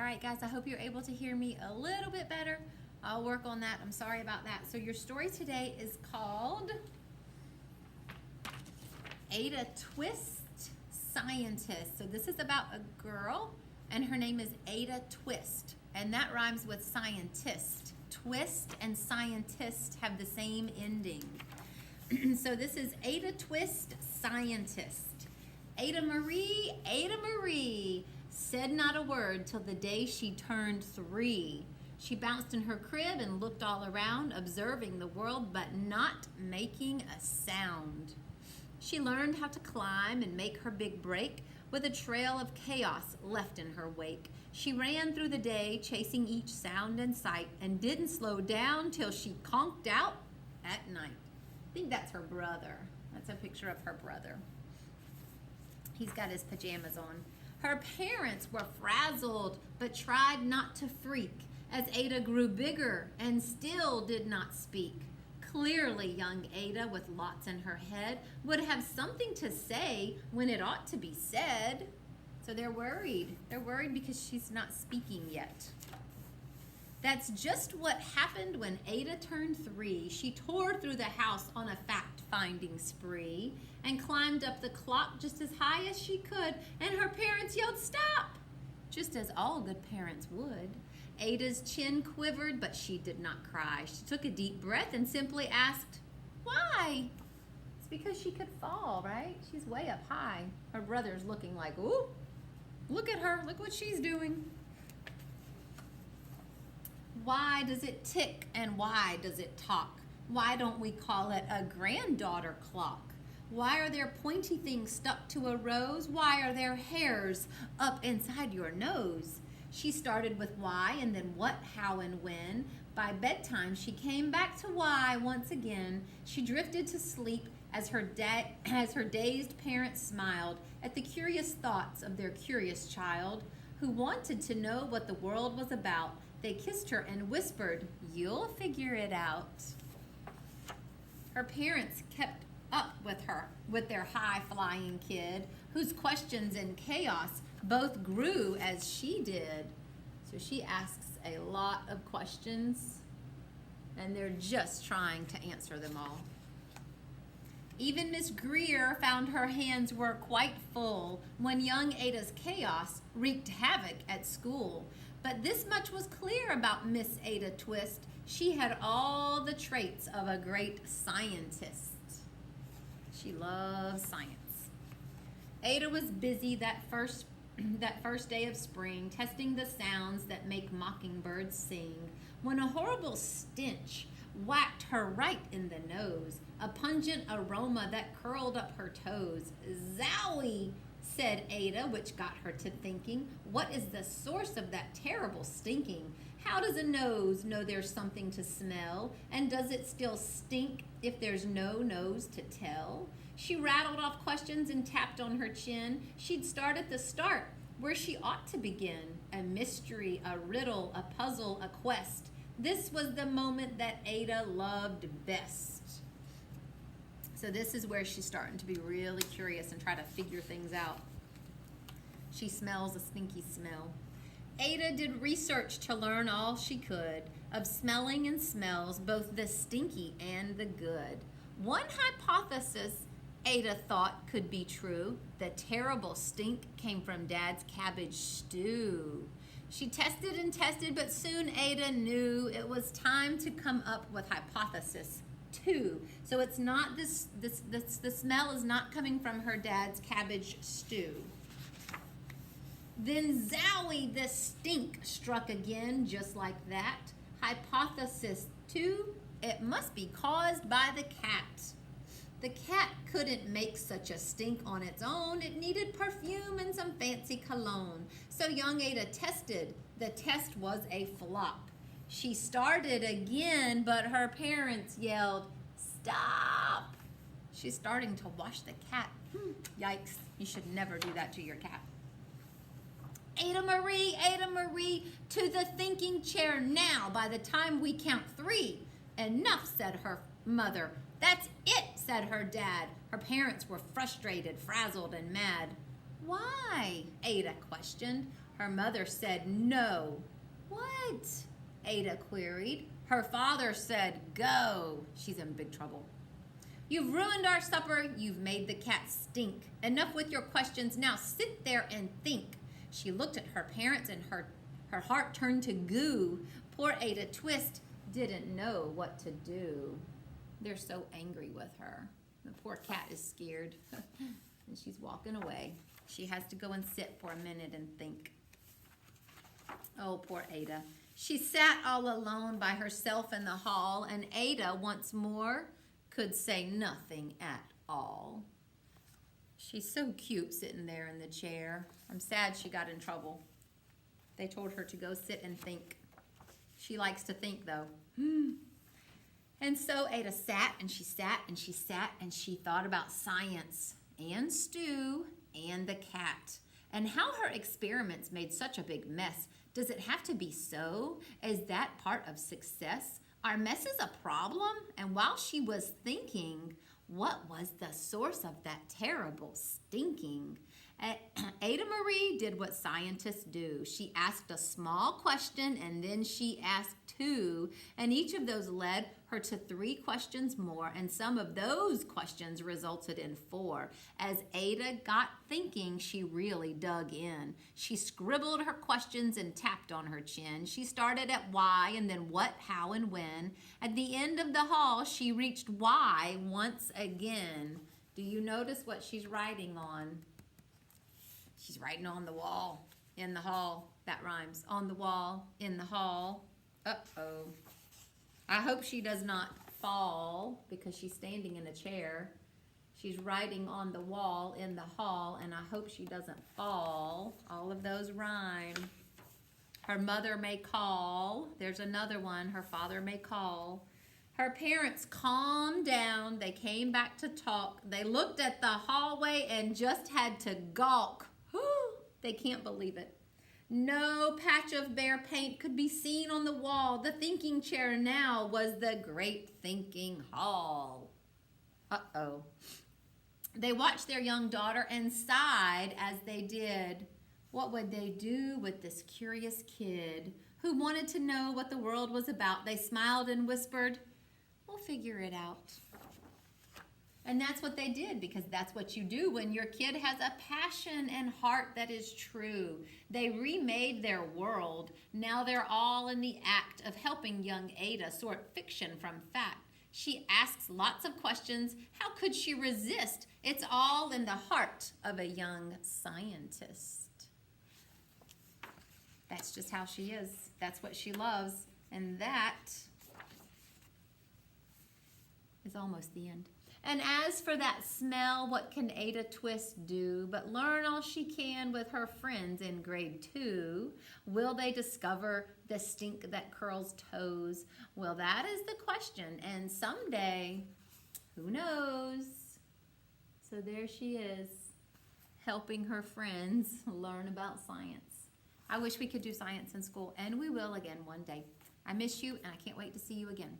right, guys, I hope you're able to hear me a little bit better. I'll work on that. I'm sorry about that. So your story today is called Ada Twist, Scientist. So this is about a girl, and her name is Ada Twist, and that rhymes with scientist. Twist and scientist have the same ending. So this is Ada Twist, Scientist. Ada Marie said not a word till the day she turned 3. She bounced in her crib and looked all around, observing the world but not making a sound. She learned how to climb and make her big break with a trail of chaos left in her wake. She ran through the day, chasing each sound and sight, and didn't slow down till she conked out at night. I think that's her brother. That's a picture of her brother. He's got his pajamas on. Her parents were frazzled, but tried not to freak as Ada grew bigger and still did not speak. Clearly, young Ada, with lots in her head, would have something to say when it ought to be said. So they're worried. They're worried because she's not speaking yet. That's just what happened when Ada turned 3. She tore through the house on a fact-finding spree and climbed up the clock just as high as she could, and her parents yelled, "Stop!" just as all good parents would. Ada's chin quivered, but she did not cry. She took a deep breath and simply asked, "Why?" It's because she could fall, right? She's way up high. Her brother's looking like, "Ooh, look at her. Look what she's doing." Why does it tick and why does it talk? Why don't we call it a granddaughter clock? Why are there pointy things stuck to a rose? Why are there hairs up inside your nose? She started with why and then what, how, and when. By bedtime, she came back to why once again. She drifted to sleep as her dazed parents smiled at the curious thoughts of their curious child who wanted to know what the world was about. They kissed her and whispered, "You'll figure it out." Her parents kept up with their high-flying kid, whose questions and chaos both grew as she did. So she asks a lot of questions, and they're just trying to answer them all. Even Miss Greer found her hands were quite full when young Ada's chaos wreaked havoc at school. But this much was clear about Miss Ada Twist. She had all the traits of a great scientist. She loves science. Ada was busy that first day of spring, testing the sounds that make mockingbirds sing, when a horrible stench whacked her right in the nose, a pungent aroma that curled up her toes. "Zowie!" said Ada, which got her to thinking. What is the source of that terrible stinking? How does a nose know there's something to smell? And does it still stink if there's no nose to tell? She rattled off questions and tapped on her chin. She'd start at the start, where she ought to begin. A mystery, a riddle, a puzzle, a quest. This was the moment that Ada loved best. So this is where she's starting to be really curious and try to figure things out. She smells a stinky smell. Ada did research to learn all she could of smelling and smells, both the stinky and the good. One hypothesis Ada thought could be true. The terrible stink came from Dad's cabbage stew. She tested and tested, but soon Ada knew it was time to come up with hypothesis 2. So it's not the smell is not coming from her dad's cabbage stew. Then zowie, the stink struck again, just like that. Hypothesis 2, it must be caused by the cat. The cat couldn't make such a stink on its own. It needed perfume and some fancy cologne. So young Ada tested. The test was a flop. She started again, but her parents yelled, "Stop!" She's starting to wash the cat. Yikes, you should never do that to your cat. Ada Marie, to the thinking chair now. By the time we count 3. Enough, said her mother. That's it, said her dad. Her parents were frustrated, frazzled, and mad. Why? Ada questioned. Her mother said no. What? Ada queried. Her father said go. She's in big trouble. You've ruined our supper. You've made the cat stink. Enough with your questions. Now sit there and think. She looked at her parents and her heart turned to goo. Poor Ada Twist didn't know what to do. They're so angry with her. The poor cat is scared. And she's walking away. She has to go and sit for a minute and think. Oh, poor Ada. She sat all alone by herself in the hall, and Ada once more could say nothing at all. She's so cute sitting there in the chair. I'm sad she got in trouble. They told her to go sit and think. She likes to think, though. And so Ada sat and she sat and she sat and she thought about science and Stu and the cat and how her experiments made such a big mess. Does it have to be so? Is that part of success? Are messes a problem? And while she was thinking, what was the source of that terrible stinking? Ada Marie did what scientists do. She asked a small question and then she asked two, and each of those led her to 3 questions more, and some of those questions resulted in 4. As Ada got thinking, she really dug in. She scribbled her questions and tapped on her chin. She started at why and then what, how, and when. At the end of the hall, she reached why once again. Do you notice what she's writing on? She's writing on the wall, in the hall. That rhymes. On the wall, in the hall. Uh-oh. I hope she does not fall because she's standing in a chair. She's writing on the wall in the hall, and I hope she doesn't fall. All of those rhyme. Her mother may call. There's another one. Her father may call. Her parents calmed down. They came back to talk. They looked at the hallway and just had to gawk. They can't believe it. No patch of bare paint could be seen on the wall. The thinking chair now was the great thinking hall. Uh-oh. They watched their young daughter and sighed as they did. What would they do with this curious kid who wanted to know what the world was about? They smiled and whispered, "We'll figure it out." And that's what they did, because that's what you do when your kid has a passion and heart that is true. They remade their world. Now they're all in the act of helping young Ada sort fiction from fact. She asks lots of questions. How could she resist? It's all in the heart of a young scientist. That's just how she is. That's what she loves. And that is almost the end. And as for that smell, what can Ada Twist do but learn all she can with her friends in grade 2? Will they discover the stink that curls toes? Well, that is the question. And someday, who knows? So there she is, helping her friends learn about science. I wish we could do science in school, and we will again one day. I miss you, and I can't wait to see you again.